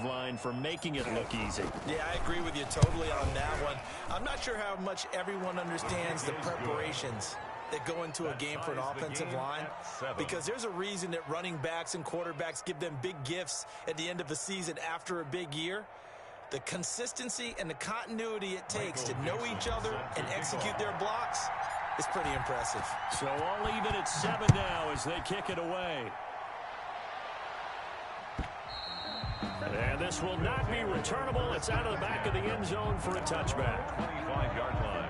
line for making it look easy. Yeah, I agree with you totally on that one. I'm not sure how much everyone understands the preparations that go into a game for an offensive line, because there's a reason that running backs and quarterbacks give them big gifts at the end of the season after a big year. The consistency and the continuity it takes to know each other and execute their blocks is pretty impressive. So all even at 7 now as they kick it away. And this will not be returnable. It's out of the back of the end zone for a touchback. 25-yard line.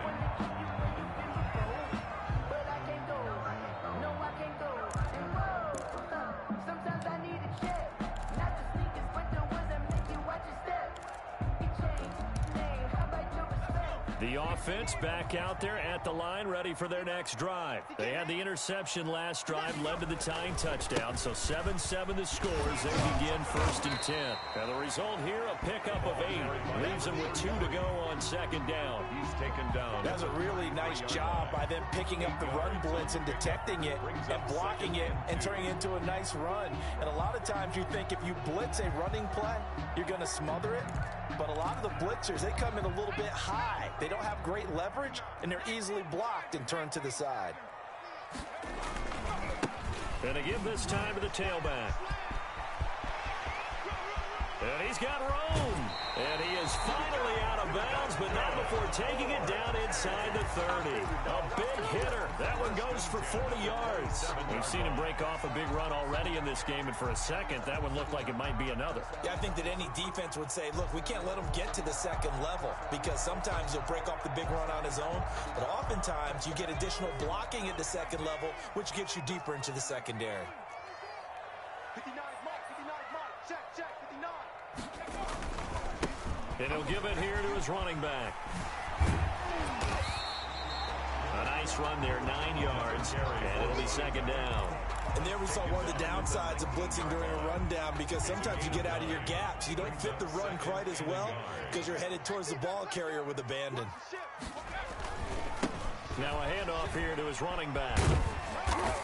The offense back out there at the line, ready for their next drive. They had the interception last drive, led to the tying touchdown. So 7-7 the score as they begin 1st and 10. And the result here, a pickup of 8. Leaves them with 2 to go on 2nd down. He's taken down. That's a really nice job by them picking up the run blitz and detecting it and blocking it and turning it into a nice run. And a lot of times you think if you blitz a running play, you're going to smother it. But a lot of the blitzers, they come in a little bit high. They don't have great leverage, and they're easily blocked and turned to the side. And to give this time to the tailback. And he's got room. And he is finally out of bounds, but not before taking it down inside the 30. A big hitter. That one goes for 40 yards. We've seen him break off a big run already in this game, and for a second, that one looked like it might be another. Yeah, I think that any defense would say, look, we can't let him get to the second level, because sometimes he'll break off the big run on his own, but oftentimes you get additional blocking at the second level, which gets you deeper into the secondary. 59 mark, 59 mark, check, 59. And he'll give it here to his running back. A nice run there, 9 yards, and it'll be 2nd down. And there we saw one of the downsides of blitzing during a rundown, because sometimes you get out of your gaps. You don't fit the run quite as well because you're headed towards the ball carrier with abandon. Now a handoff here to his running back.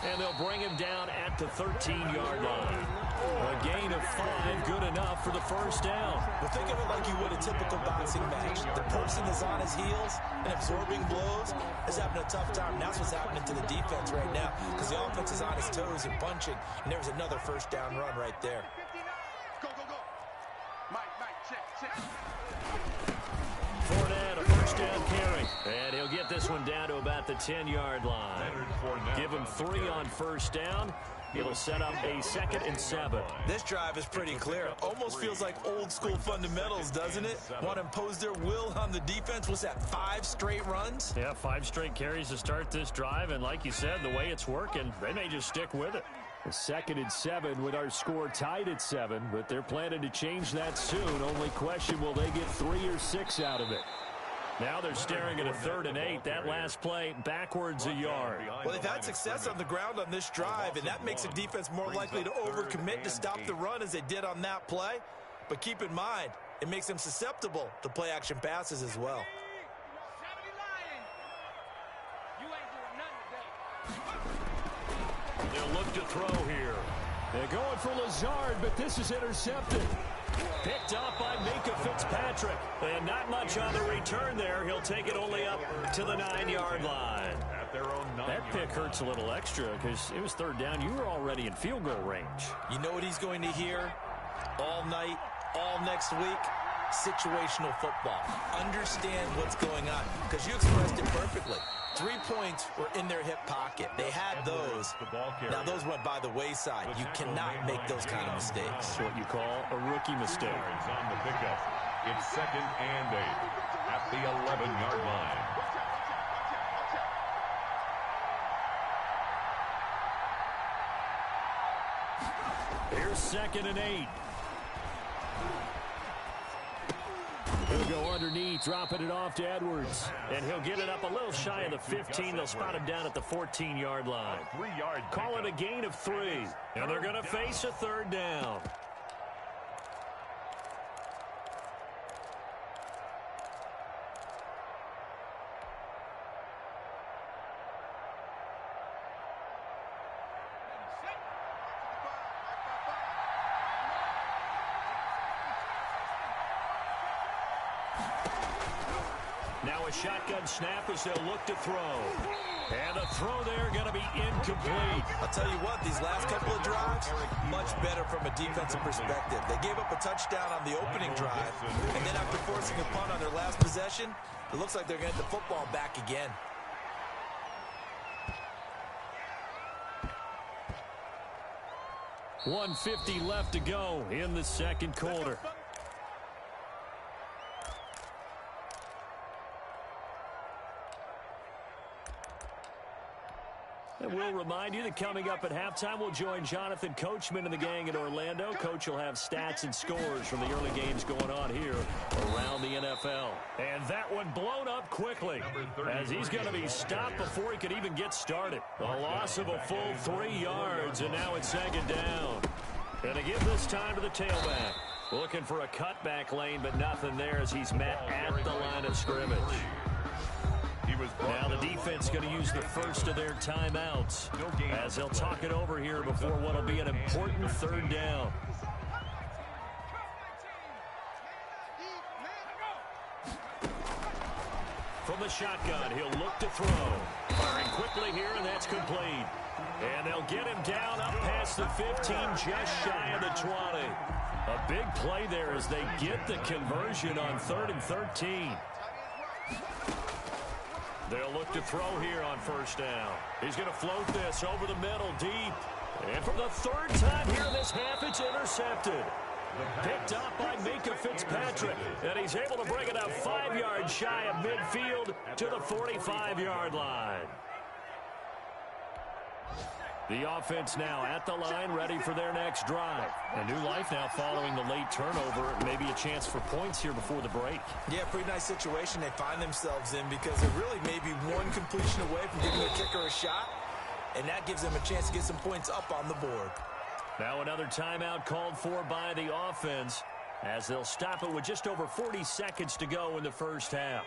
And they'll bring him down at the 13-yard line. A gain of 5, good enough for the 1st down. But think of it like you would a typical boxing match. The person is on his heels and absorbing blows is having a tough time. And that's what's happening to the defense right now, because the offense is on his toes and punching. And there was another 1st down run right there. Go, go, go. Mike, check. Fournette, a 1st down carry. And he'll get this one down to about the 10-yard line. Give him 3 on 1st down. It'll set up a 2nd and 7. This drive is pretty clear. Almost feels like old school fundamentals, doesn't it? Want to impose their will on the defense. What's that, 5 straight runs? Yeah, 5 straight carries to start this drive. And like you said, the way it's working, they may just stick with it. A 2nd and 7 with our score tied at 7, but they're planning to change that soon. Only question, will they get 3 or 6 out of it? Now they're staring at a 3rd and 8. That last play backwards a yard. Well, they've had success on the ground on this drive, and that makes the defense more likely to overcommit to stop the run as they did on that play. But keep in mind, it makes them susceptible to play-action passes as well. They'll look to throw here. They're going for Lazard, but this is intercepted. Picked up by Minkah Fitzpatrick. And not much on the return there. He'll take it only up to the 9-yard line. At their own 9. That pick hurts a little extra because it was 3rd down. You were already in field goal range. You know what he's going to hear all night, all next week? Situational football. Understand what's going on, because you expressed it perfectly. 3 points were in their hip pocket. They had those. Now those went by the wayside. You cannot make those kind of mistakes. That's what you call a rookie mistake. On the pickup. It's 2nd and 8 at the 11-yard line. Here's 2nd and 8. He'll go underneath, dropping it off to Edwards. And he'll get it up a little shy of the 15. They'll spot him down at the 14-yard line. Call it a gain of 3. And they're going to face a 3rd down. Now a shotgun snap as they'll look to throw. And the throw there going to be incomplete. I'll tell you what, these last couple of drives, much better from a defensive perspective. They gave up a touchdown on the opening drive, and then after forcing a punt on their last possession, it looks like they're going to get the football back again. .150 left to go in the second quarter. And we'll remind you that coming up at halftime, we'll join Jonathan Coachman and the gang in Orlando. Coach will have stats and scores from the early games going on here around the NFL. And that one blown up quickly as he's going to be stopped before he could even get started. A loss of a full 3 yards, and now it's second down. Going to give this time to the tailback. Looking for a cutback lane, but nothing there as he's met at the line of scrimmage. Now the defense going to use the first of their timeouts as they'll talk it over here before what will be an important third down. From the shotgun, he'll look to throw. Firing quickly here, and that's complete. And they'll get him down up past the 15, just shy of the 20. A big play there as they get the conversion on 3rd and 13. They'll look to throw here on first down. He's going to float this over the middle deep. And for the 3rd time here in this half, it's intercepted. Picked up by Minkah Fitzpatrick. And he's able to bring it up 5 yards shy of midfield to the 45-yard line. The offense now at the line, ready for their next drive. A new life now following the late turnover. Maybe a chance for points here before the break. Yeah, pretty nice situation they find themselves in because they're really maybe one completion away from giving their kicker a shot, and that gives them a chance to get some points up on the board. Now another timeout called for by the offense as they'll stop it with just over 40 seconds to go in the first half.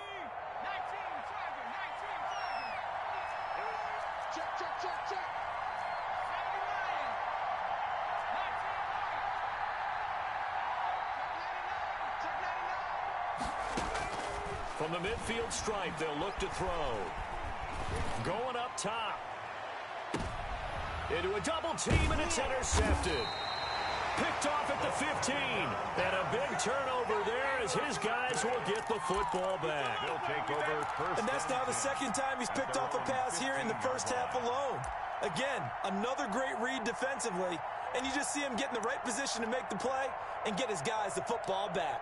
From the midfield stripe, they'll look to throw. Going up top. Into a double team, and it's intercepted. Picked off at the 15. And a big turnover there as his guys will get the football back. He'll take over first. And that's now the 2nd time he's picked off a pass here in the first half alone. Again, another great read defensively. And you just see him get in the right position to make the play and get his guys the football back.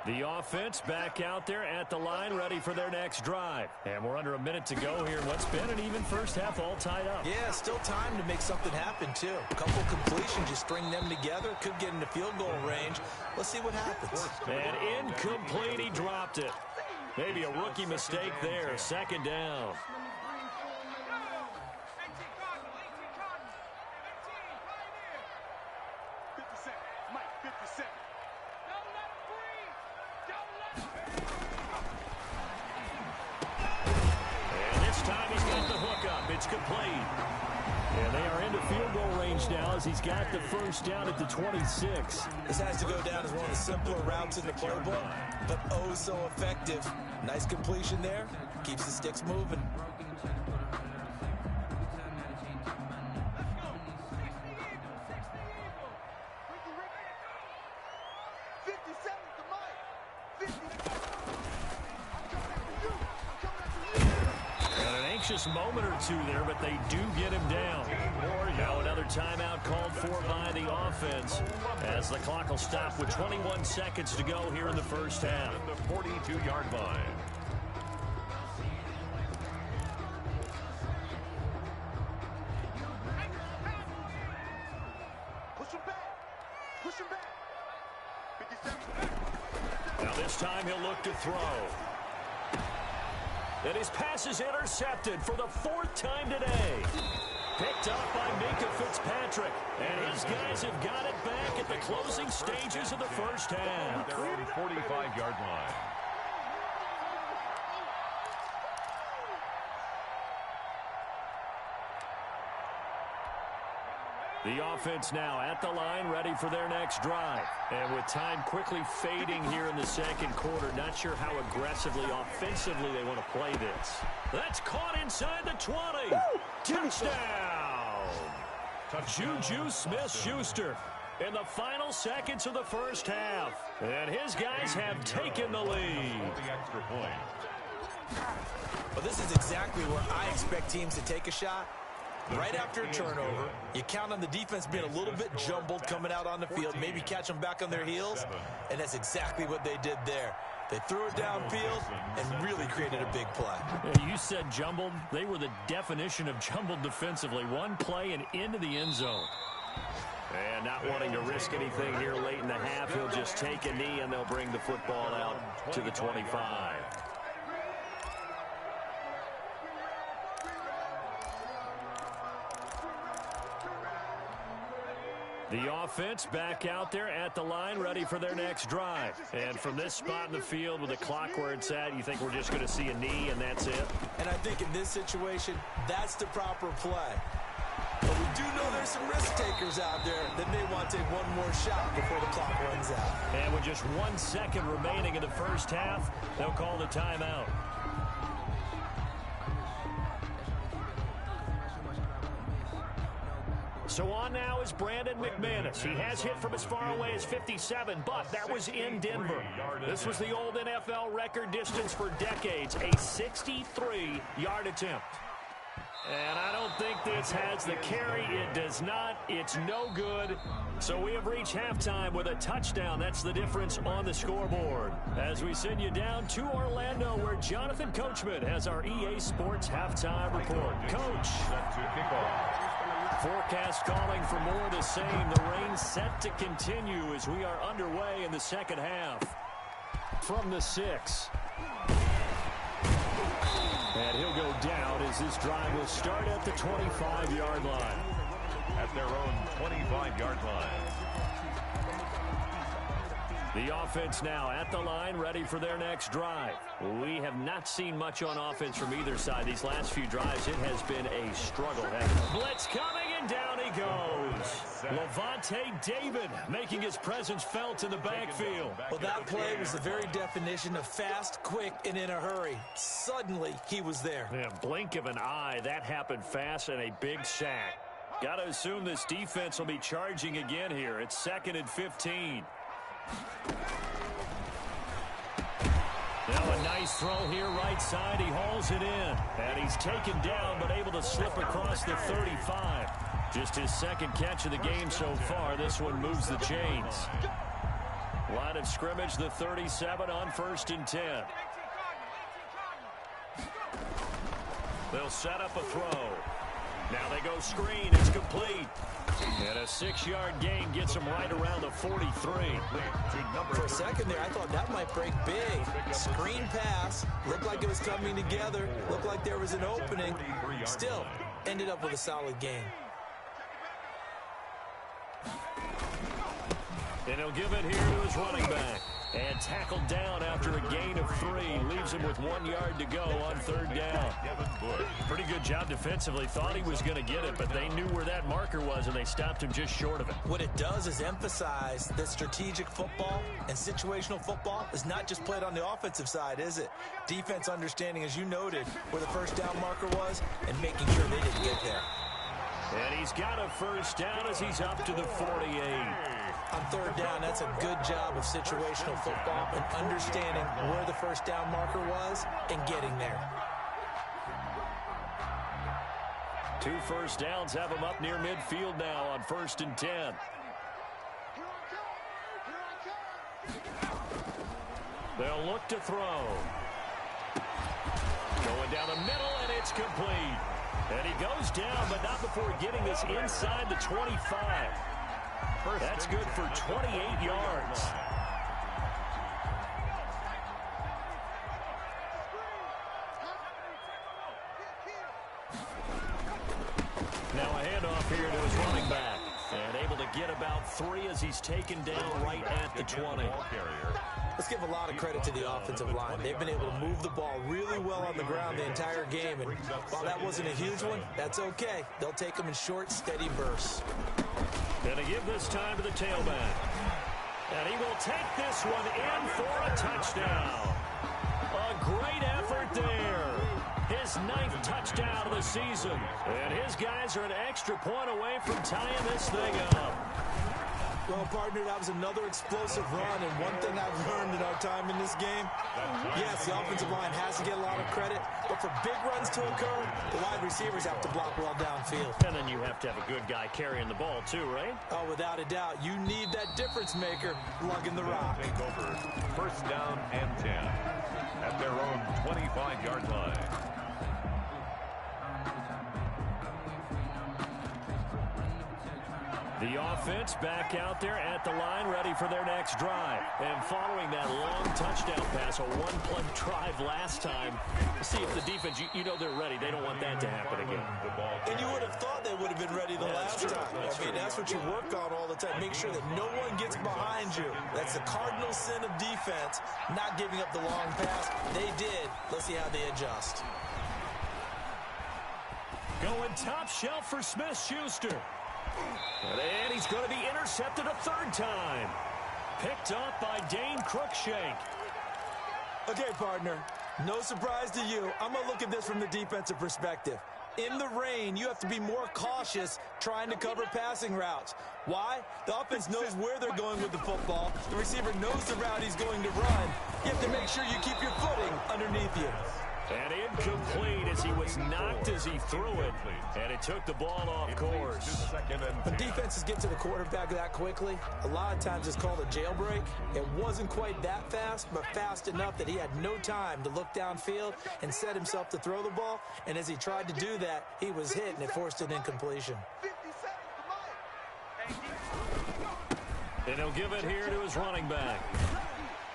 The offense back out there at the line, ready for their next drive. And we're under a minute to go here in what's been an even first half, all tied up. Yeah, still time to make something happen, too. A couple completions, just string them together. Could get into field goal range. Let's see what happens. And incomplete, he dropped it. Maybe a rookie mistake there, 2nd down. It's complete. And they are into field goal range now as he's got the first down at the 26. This has to go down as one of the simpler routes in the playbook, but oh so effective. Nice completion there. Keeps the sticks moving. Moment or two there, but they do get him down. Now another timeout called for by the offense as the clock will stop with 21 seconds to go here in the first half. The 42-yard line. Push him back. Push him back. 57. Now this time he'll look to throw. And his pass is intercepted for the 4th time today. Picked up by Minkah Fitzpatrick. And his guys have got it back at the closing stages of the first half. Their own 45-yard line. The offense now at the line, ready for their next drive. And with time quickly fading here in the second quarter, not sure how aggressively, offensively they want to play this. That's caught inside the 20. Woo! Touchdown! Juju Smith-Schuster in the final seconds of the first half. And his guys have taken the lead. Well, this is exactly where I expect teams to take a shot. Right after a turnover, you count on the defense being a little bit jumbled coming out on the field, maybe catch them back on their heels, and that's exactly what they did there. They threw it downfield and really created a big play. You said jumbled. They were the definition of jumbled defensively. One play and into the end zone. And not wanting to risk anything here late in the half, he'll just take a knee and they'll bring the football out to the 25. The offense back out there at the line, ready for their next drive. And from this spot in the field with the clock where it's at, you think we're just going to see a knee and that's it? And I think in this situation, that's the proper play. But we do know there's some risk takers out there that may want to take one more shot before the clock runs out. And with just 1 second remaining in the first half, they'll call the timeout. So on now is Brandon McManus. He has hit from as far away as 57, but that was in Denver. This was the old NFL record distance for decades, a 63-yard attempt. And I don't think this has the carry. It does not. It's no good. So we have reached halftime with a touchdown. That's the difference on the scoreboard. As we send you down to Orlando, where Jonathan Coachman has our EA Sports halftime report. Coach. Forecast calling for more of the same. The rain set to continue as we are underway in the second half. From the 6. And he'll go down as this drive will start at the 25-yard line. At their own 25-yard line. The offense now at the line, ready for their next drive. We have not seen much on offense from either side. These last few drives, it has been a struggle. Blitz coming, and down he goes. Levante David making his presence felt in the backfield. Well, that play was the very definition of fast, quick, and in a hurry. Suddenly, he was there. Yeah, blink of an eye. That happened fast and a big sack. Got to assume this defense will be charging again here. It's 2nd and 15. Now a nice throw here right side. He hauls it in. And he's taken down but able to slip across the 35. Just his second catch of the game so far. This one moves the chains. Line of scrimmage, the 37 on 1st and 10. They'll set up a throw. Now they go screen. It's complete. And a 6-yard gain gets him right around the 43. For a second there, I thought that might break big. Screen pass. Looked like it was coming together. Looked like there was an opening. Still, ended up with a solid gain. And he'll give it here to his running back. And tackled down after a gain of 3. Leaves him with 1 yard to go on 3rd down. Pretty good job defensively. Thought he was going to get it, but they knew where that marker was, and they stopped him just short of it. What it does is emphasize that strategic football and situational football is not just played on the offensive side, is it? Defense understanding, as you noted, where the first down marker was and making sure they didn't get there. And he's got a first down as he's up to the 48. On 3rd down, that's a good job of situational football and understanding where the first down marker was and getting there. 2 first downs have him up near midfield now on 1st and 10. They'll look to throw. Going down the middle, and it's complete. And he goes down, but not before getting this inside the 25. That's good for 28 yards. Now a handoff here to his running back. And able to get about 3 as he's taken down right at the 20. Let's give a lot of credit to the offensive line. They've been able to move the ball really well on the ground the entire game. And while that wasn't a huge one, that's okay. They'll take them in short, steady bursts. Gonna give this time to the tailback. And he will take this one in for a touchdown. A great effort there. His 9th touchdown of the season. And his guys are an extra point away from tying this thing up. Well, partner, that was another explosive run, and one thing I've learned in our time in this game, yes, the offensive line has to get a lot of credit, but for big runs to occur, the wide receivers have to block well downfield. And then you have to have a good guy carrying the ball too, right? Oh, without a doubt. You need that difference maker lugging the rock. Take over. First down and 10 at their own 25-yard line. The offense back out there at the line, ready for their next drive. And following that long touchdown pass, a one-play drive last time, see if the defense, you know they're ready. They don't want that to happen again. And you would have thought they would have been ready the last time. I mean, that's what you work on all the time. Make sure that no one gets behind you. That's the cardinal sin of defense, not giving up the long pass. They did. Let's see how they adjust. Going top shelf for Smith-Schuster. And he's going to be intercepted a 3rd time. Picked up by Dane Cruikshank. Okay, partner, no surprise to you. I'm going to look at this from the defensive perspective. In the rain, you have to be more cautious trying to cover passing routes. Why? The offense knows where they're going with the football. The receiver knows the route he's going to run. You have to make sure you keep your footing underneath you. And incomplete as he was knocked as he threw it. And it took the ball off course. When defenses get to the quarterback that quickly, a lot of times it's called a jailbreak. It wasn't quite that fast, but fast enough that he had no time to look downfield and set himself to throw the ball. And as he tried to do that, he was hit and it forced an incompletion. And he'll give it here to his running back.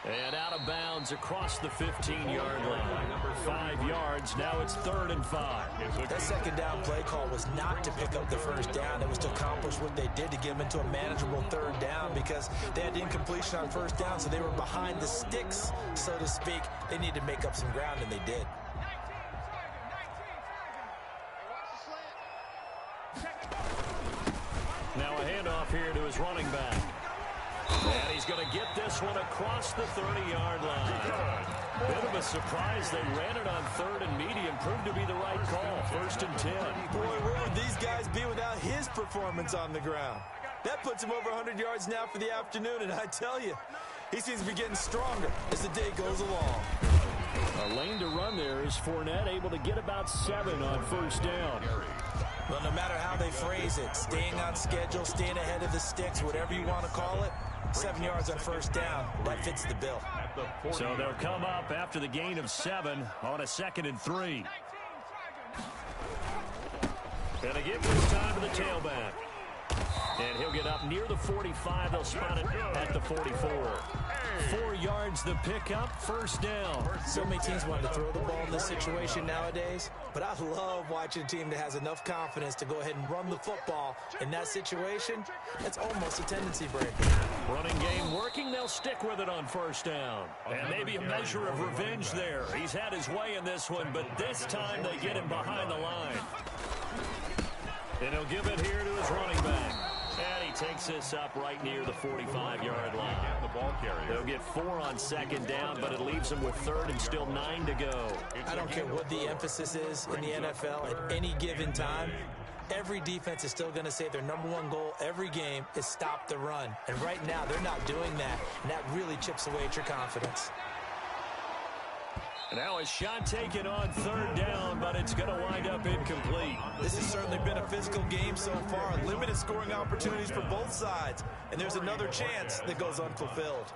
And out of bounds across the 15-yard line. 5 yards, now it's 3rd and 5. That second down play call was not to pick up the first down. It was to accomplish what they did to get them into a manageable 3rd down because they had incompletion on first down, so they were behind the sticks, so to speak. They needed to make up some ground, and they did. Now a handoff here to his running back. And he's going to get this one across the 30-yard line. Bit of a surprise. They ran it on 3rd and medium. Proved to be the right call. 1st and 10. Boy, where would these guys be without his performance on the ground? That puts him over 100 yards now for the afternoon, and I tell you, he seems to be getting stronger as the day goes along. A lane to run there is Fournette able to get about 7 on 1st down. Well, no matter how they phrase it, staying on schedule, staying ahead of the sticks, whatever you want to call it, 7 yards on 1st down, that fits the bill. So they'll come up after the gain of 7 on a 2nd and 3. And they give this time to the tailback. And he'll get up near the 45. They'll spot it at the 44. 4 yards the pickup, 1st down. So many teams want to throw the ball in this situation nowadays, but I love watching a team that has enough confidence to go ahead and run the football. In that situation, it's almost a tendency breaker. Running game working, they'll stick with it on 1st down. And maybe a measure of revenge there. He's had his way in this one, but this time they get him behind the line. And he'll give it here to his running back. And he takes this up right near the 45-yard line. They'll get 4 on 2nd down, but it leaves them with 3rd and still 9 to go. I don't care what the emphasis is in the NFL at any given time. Every defense is still going to say their #1 goal every game is stop the run. And right now, they're not doing that, and that really chips away at your confidence. Now a shot taken on 3rd down, but it's going to wind up incomplete. This has certainly been a physical game so far. Limited scoring opportunities for both sides. And there's another chance that goes unfulfilled.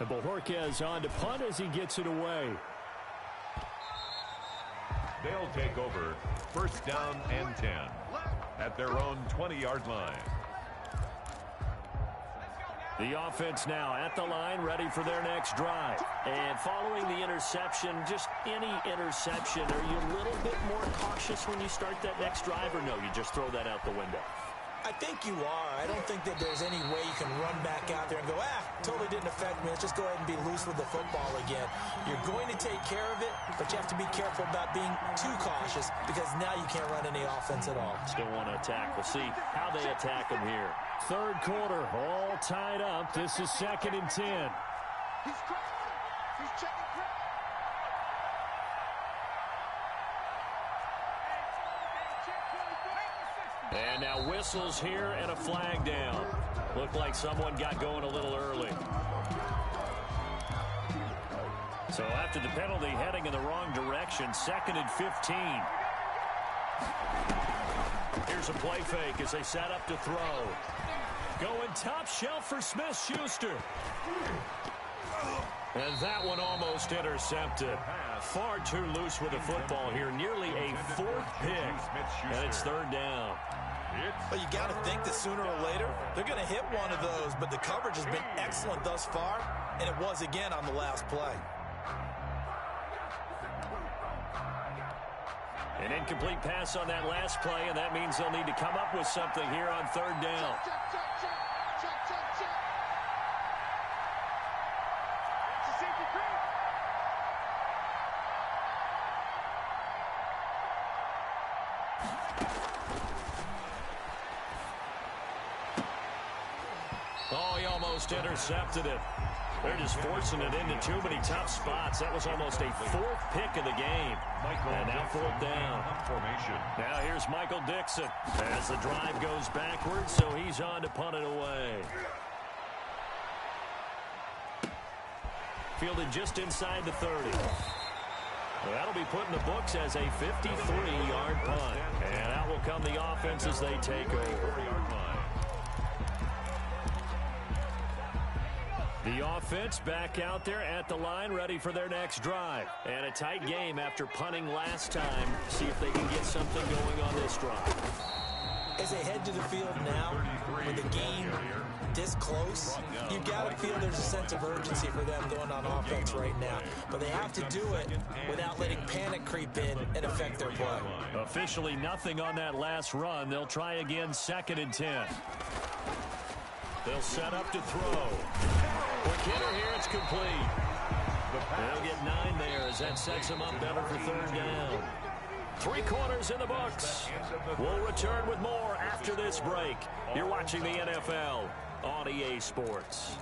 And Bojorquez on to punt as he gets it away. They'll take over 1st down and 10 at their own 20-yard line. The offense now at the line, ready for their next drive. And following the interception, just any interception, are you a little bit more cautious when you start that next drive, or no, you just throw that out the window? I think you are. I don't think that there's any way you can run back out there and go, totally didn't affect me. Let's just go ahead and be loose with the football again. You're going to take care of it, but you have to be careful about being too cautious because now you can't run any offense at all. Still want to attack. We'll see how they attack him here. Third quarter, all tied up. This is 2nd and 10. He's crossing. He's checking credit. And now whistles here and a flag down. Looked like someone got going a little early. So after the penalty, heading in the wrong direction, 2nd and 15. Here's a play fake as they set up to throw. Going top shelf for Smith-Schuster. And that one almost intercepted. Far too loose with the football here. Nearly a 4th pick. And it's 3rd down. Well, you got to think that sooner or later they're going to hit one of those, but the coverage has been excellent thus far, and it was again on the last play. An incomplete pass on that last play, and that means they'll need to come up with something here on 3rd down. Oh, he almost intercepted it. They're just forcing it into too many tough spots. That was almost a 4th pick of the game. And now 4th down. Now here's Michael Dixon as the drive goes backwards, so he's on to punt it away. Fielded just inside the 30. Well, that'll be put in the books as a 53-yard punt. And out will come the offense as they take over. The offense back out there at the line, ready for their next drive. And a tight game after punting last time. See if they can get something going on this drive. As they head to the field now, with the game this close, you've got to feel there's a sense of urgency for them going on offense right now. But they have to do it without letting panic creep in and affect their play. Officially nothing on that last run. They'll try again, 2nd and 10. They'll set up to throw. Quick hitter here, it's complete. They'll get 9 there as that sets them up better for 3rd down. 3 quarters in the books. We'll return with more after this break. You're watching the NFL on EA Sports.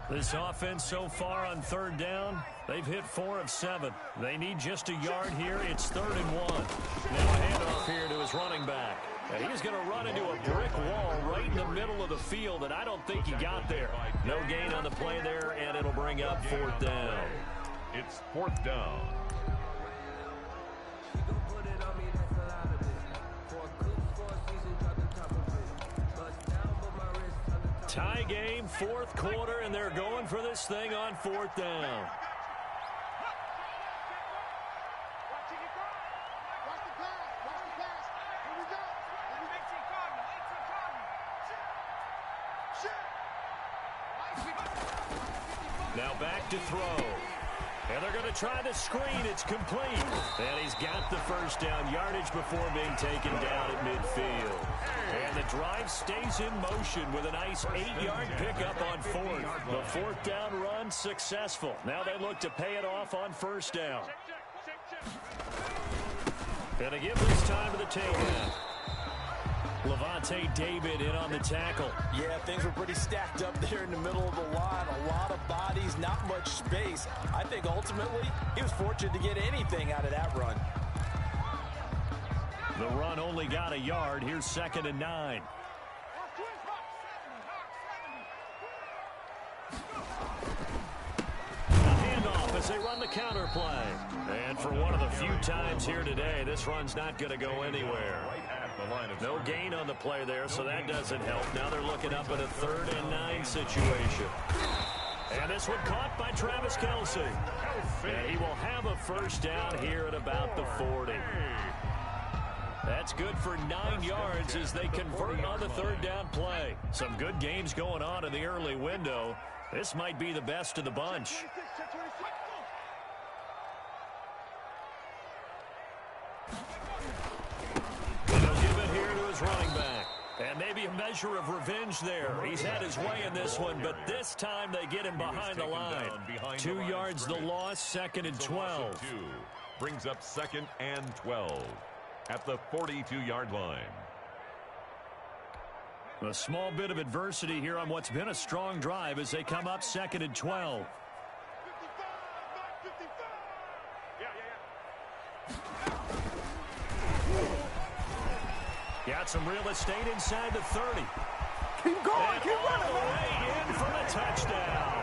This offense so far on 3rd down, they've hit 4 of 7. They need just a yard here. It's 3rd and 1. Now a handoff here to his running back. And he's going to run into a brick wall right in the middle of the field, and I don't think he got there. No gain on the play there, and it'll bring up 4th down. It's 4th down. Tie game, 4th quarter, and they're going for this thing on 4th down. Now back to throw. And they're going to try the screen. It's complete. And he's got the 1st down yardage before being taken down at midfield. And the drive stays in motion with a nice 8-yard pickup on 4th. The 4th down run successful. Now they look to pay it off on 1st down. Gonna give this time to the takedown. Levante David in on the tackle. Yeah, things were pretty stacked up there in the middle of the line. A lot of bodies, not much space. I think ultimately he was fortunate to get anything out of that run. The run only got a yard. Here's 2nd and 9. As they run the counter play. And for one of the few times here today, this run's not going to go anywhere. No gain on the play there, so that doesn't help. Now they're looking up at a 3rd and 9 situation. And this one caught by Travis Kelce. And he will have a 1st down here at about the 40. That's good for 9 yards as they convert on the 3rd down play. Some good games going on in the early window. This might be the best of the bunch. And maybe a measure of revenge there. He's had his way in this one, but this time they get him behind the line. 2 yards the loss, 2nd and 12. Brings up 2nd and 12 at the 42-yard line. A small bit of adversity here on what's been a strong drive as they come up 2nd and 12. Got some real estate inside the 30. Keep going, keep running. All the way in for the touchdown.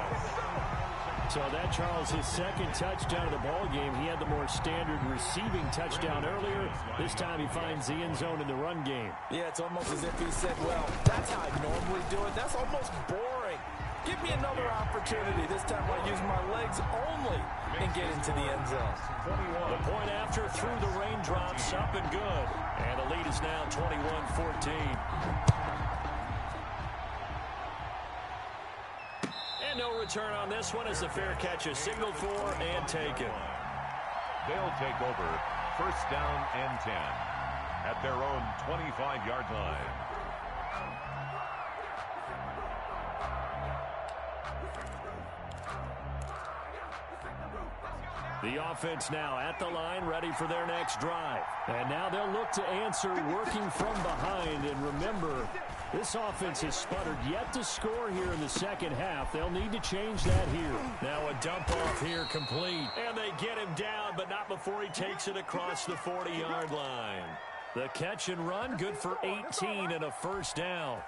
So that, Charles, his 2nd touchdown of the ball game. He had the more standard receiving touchdown earlier. This time he finds the end zone in the run game. Yeah, it's almost as if he said, well, that's how I normally do it. That's almost boring. Give me another opportunity. This time I'll use my legs only and get into the end zone. The point after through the raindrops, up and good. And the lead is now 21-14. And no return on this one as the fair catch is signaled for and taken. They'll take over 1st down and 10 at their own 25-yard line. The offense now at the line, ready for their next drive. And now they'll look to answer working from behind. And remember, this offense has sputtered yet to score here in the 2nd half. They'll need to change that here. Now a dump off here complete. And they get him down, but not before he takes it across the 40-yard line. The catch and run, good for 18 and a 1st down.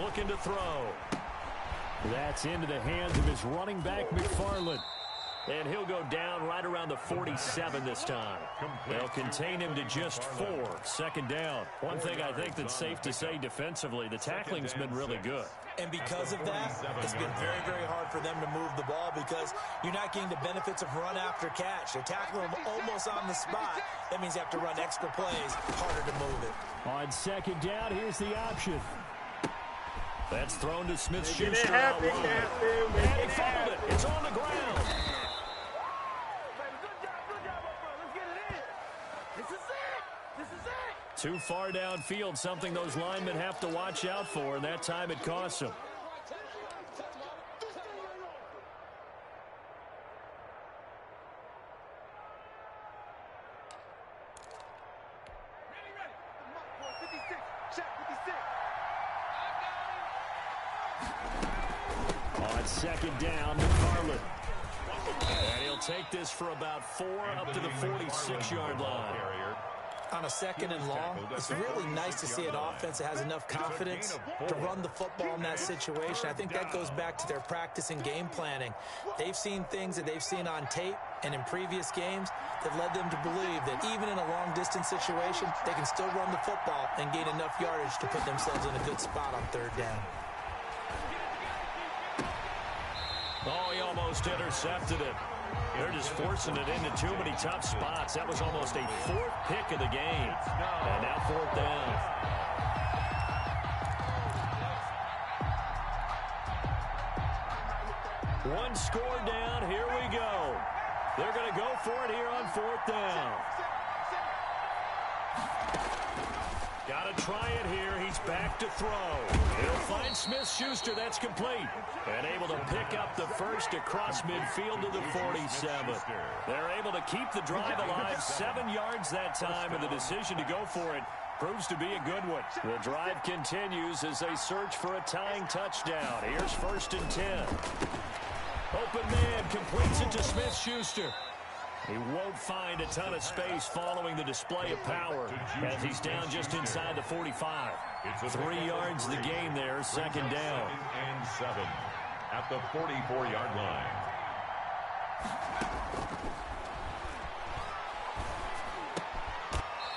Looking to throw. That's into the hands of his running back, McFarland. And he'll go down right around the 47 this time. They'll contain him to just 4. 2nd down. One thing I think that's safe to say defensively, the tackling's been really good. And because of that, it's been very, very hard for them to move the ball because you're not getting the benefits of run after catch. They're tackling them almost on the spot. That means you have to run extra plays, harder to move it. On 2nd down, here's the option. That's thrown to Smith-Schuster out wide. And he fumbled it. It's on the ground. Too far downfield, something those linemen have to watch out for, and that time it costs them. On 2nd down, McFarland. And he'll take this for about 4 up to the 46-yard line. On a 2nd and long, it's really nice to see an offense that has enough confidence to run the football in that situation. I think that goes back to their practice and game planning. They've seen things that they've seen on tape and in previous games that led them to believe that even in a long-distance situation, they can still run the football and gain enough yardage to put themselves in a good spot on 3rd down. Oh, he almost intercepted it. They're just forcing it into too many tough spots. That was almost a 4th pick of the game. And now 4th down. One score down. Here we go. They're going to go for it here on 4th down. Got to try it here. He's back to throw. He'll find Smith-Schuster. That's complete. And able to pick up the first across midfield to the 47. They're able to keep the drive alive. 7 yards that time, and the decision to go for it proves to be a good one. The drive continues as they search for a tying touchdown. Here's 1st and 10. Open man completes it to Smith-Schuster. He won't find a ton of space following the display of power as he's down just inside the 45. 3 yards the game there, 2nd down. And 7 at the 44-yard line.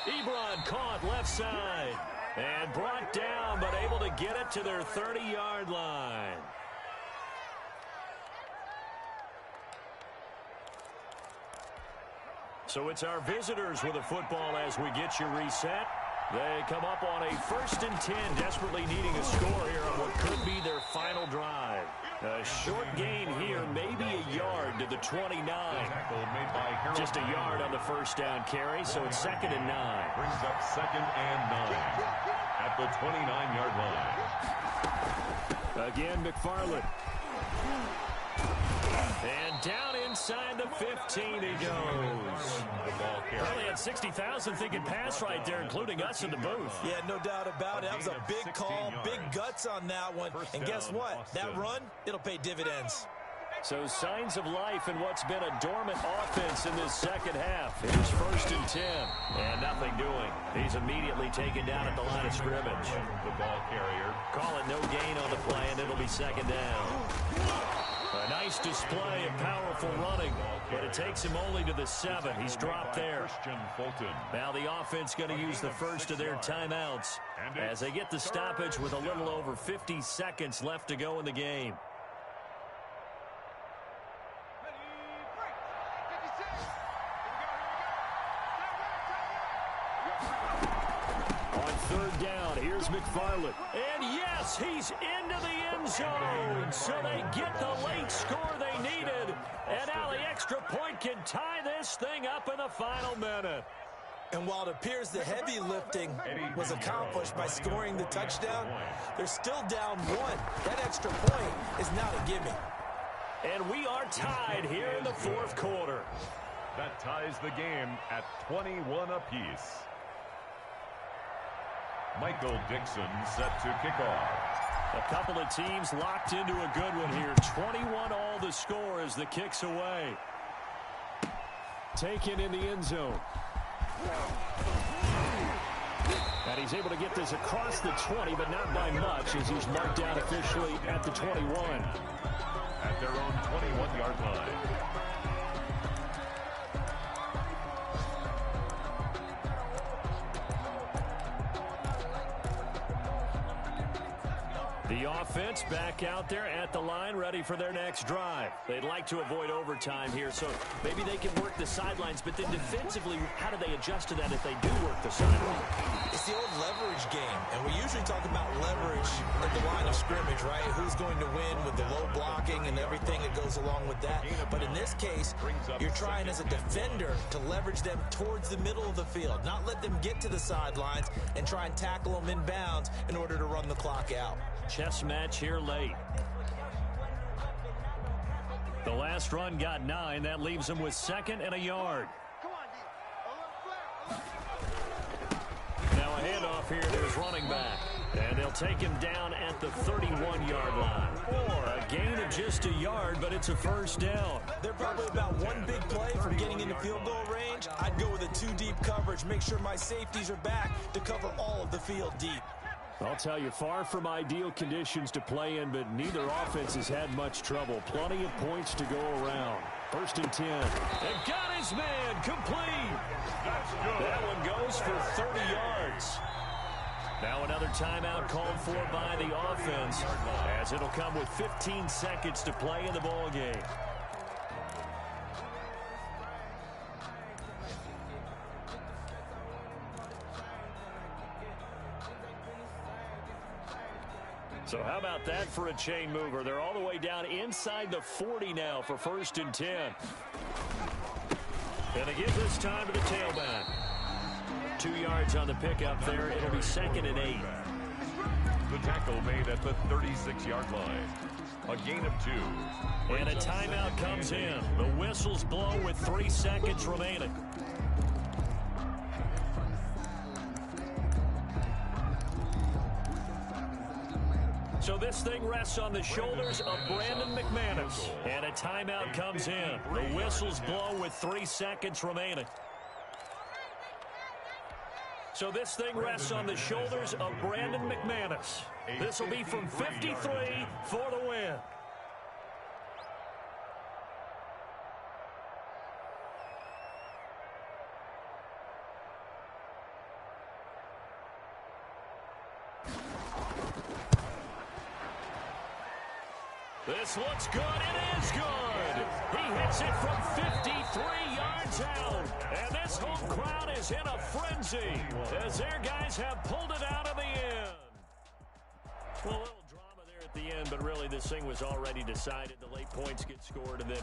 Ebron caught left side and brought down, but able to get it to their 30-yard line. So it's our visitors with a football as we get you reset. They come up on a 1st and 10, desperately needing a score here on what could be their final drive. A short gain here, maybe a yard to the 29. Just a yard on the first down carry, so it's 2nd and 9. Brings up 2nd and 9 at the 29-yard line. Again, McFarland. And down inside the 15 he goes. Probably had 60,000 thinking pass right there, including us in the booth. Yeah, no doubt about it. That was a big call, big guts on that one. And guess what? That run, it'll pay dividends. So signs of life in what's been a dormant offense in this second half. Here's 1st and 10. And nothing doing. He's immediately taken down at the line of scrimmage. The ball carrier. Call it no gain on the play, and it'll be 2nd down. A nice display of powerful running, but it takes him only to the 7. He's dropped there. Now the offense going to use the first of their timeouts as they get the stoppage with a little over 50 seconds left to go in the game. On 3rd down, here's McFarland. And yes, he's into the end zone. So they get the late score they needed. And now the extra point can tie this thing up in the final minute. And while it appears the heavy lifting was accomplished by scoring the touchdown, they're still down 1. That extra point is not a gimme. And we are tied here in the 4th quarter. That ties the game at 21 apiece. Michael Dixon set to kick off. A couple of teams locked into a good one here. 21 all the score as the kick's away. Taken in the end zone. And he's able to get this across the 20, but not by much as he's marked down officially at the 21. At their own 21-yard line. The offense back out there at the line, ready for their next drive. They'd like to avoid overtime here, so maybe they can work the sidelines, but then defensively, how do they adjust to that if they do work the sideline? It's the old leverage game, and we usually talk about leverage at the line of scrimmage, right? Who's going to win with the low blocking and everything that goes along with that. But in this case, you're trying as a defender to leverage them towards the middle of the field, not let them get to the sidelines and try and tackle them in bounds in order to run the clock out. Chess match here late. The last run got 9. That leaves him with 2nd and a yard. Now a handoff here to his running back. And they'll take him down at the 31-yard line. Or a gain of just a yard, but it's a 1st down. They're probably about one big play from getting into field goal range. I'd go with a 2-deep coverage. Make sure my safeties are back to cover all of the field deep. I'll tell you, far from ideal conditions to play in, but neither offense has had much trouble. Plenty of points to go around. 1st and 10. And got his man complete. That's good. That one goes for 30 yards. Now another timeout called for by the offense, as it'll come with 15 seconds to play in the ball game. So how about that for a chain mover? They're all the way down inside the 40 now for 1st and 10. And they give this time to the tailback. 2 yards on the pickup there. It'll be 2nd and 8. The tackle made at the 36-yard line. A gain of 2. And a timeout comes in. The whistles blow with 3 seconds remaining. So this thing rests on the shoulders of Brandon McManus. And a timeout comes in. The whistles blow with 3 seconds remaining. So this thing rests on the shoulders of Brandon McManus. This will be from 53 for the win. This looks good. It is good. He hits it from 53 yards touchdown. And this home crowd is in a frenzy as their guys have pulled it out of the end. Well, a little drama there at the end, but really this thing was already decided. The late points get scored, and then